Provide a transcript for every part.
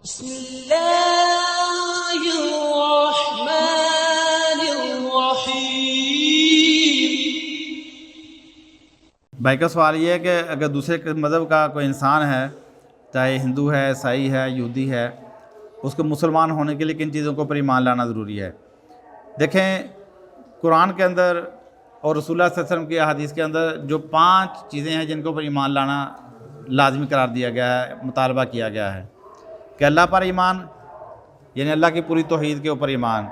بسم اللہ الرحمن الرحیم۔ بھائی کا سوال یہ ہے کہ اگر دوسرے مذہب کا کوئی انسان ہے، چاہے ہندو ہے، عیسائی ہے، یہودی ہے، اس کو مسلمان ہونے کے لیے کن چیزوں کے اوپر ایمان لانا ضروری ہے؟ دیکھیں، قرآن کے اندر اور رسول اللہ صلی اللہ علیہ وسلم کی احادیث کے اندر جو 5 چیزیں ہیں جن کے اوپر ایمان لانا لازمی قرار دیا گیا ہے، مطالبہ کیا گیا ہے کہ اللہ پر ایمان، یعنی اللہ کی پوری توحید کے اوپر ایمان،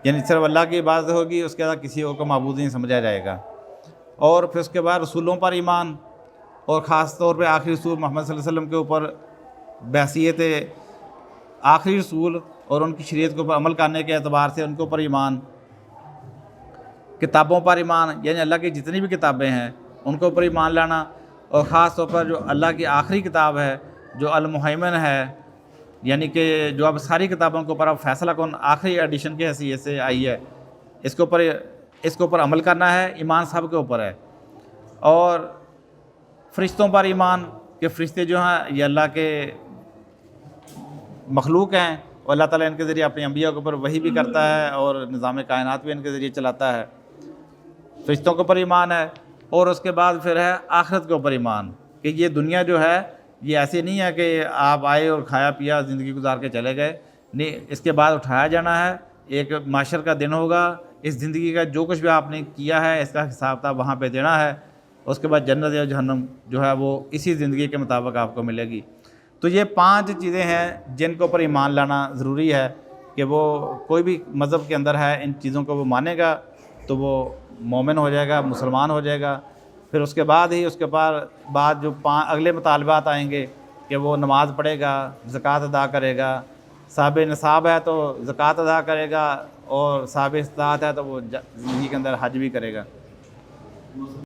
یعنی صرف اللہ کی عبادت ہوگی، اس کے بعد کسی اور کو معبود نہیں سمجھا جائے گا، اور پھر اس کے بعد رسولوں پر ایمان، اور خاص طور پہ آخری رسول محمد صلی اللہ علیہ وسلم کے اوپر بحیثیت آخری رسول اور ان کی شریعت کے اوپر عمل کرنے کے اعتبار سے ان کے اوپر ایمان، کتابوں پر ایمان، یعنی اللہ کی جتنی بھی کتابیں ہیں ان کے اوپر ایمان لانا، اور خاص طور پر جو اللہ کی آخری کتاب ہے جو المحیمن ہے، یعنی کہ جو اب ساری کتابوں کے اوپر اب فیصلہ کن آخری ایڈیشن کی حیثیت سے آئی ہے، اس کے اوپر عمل کرنا ہے، ایمان سب کے اوپر ہے۔ اور فرشتوں پر ایمان کہ فرشتے جو ہیں یہ اللہ کے مخلوق ہیں، اور اللہ تعالیٰ ان کے ذریعے اپنے انبیاء کے اوپر وحی بھی کرتا ہے اور نظام کائنات بھی ان کے ذریعے چلاتا ہے، فرشتوں کے اوپر ایمان ہے۔ اور اس کے بعد پھر ہے آخرت کے اوپر ایمان کہ یہ دنیا جو ہے یہ ایسی نہیں ہے کہ آپ آئے اور کھایا پیا زندگی گزار کے چلے گئے، نہیں، اس کے بعد اٹھایا جانا ہے، ایک معاشر کا دن ہوگا، اس زندگی کا جو کچھ بھی آپ نے کیا ہے اس کا حساب کتاب وہاں پہ دینا ہے، اس کے بعد جنت یا جہنم جو ہے وہ اسی زندگی کے مطابق آپ کو ملے گی۔ تو یہ 5 چیزیں ہیں جن کے اوپر ایمان لانا ضروری ہے کہ وہ کوئی بھی مذہب کے اندر ہے، ان چیزوں کو وہ مانے گا تو وہ مومن ہو جائے گا، مسلمان ہو جائے گا۔ پھر اس کے بعد ہی اس کے بعد جو اگلے مطالبات آئیں گے کہ وہ نماز پڑھے گا، زکوٰۃ ادا کرے گا، صاحب نصاب ہے تو زکوٰۃ ادا کرے گا، اور صاحب استطاعت ہے تو وہ زندگی کے اندر حج بھی کرے گا۔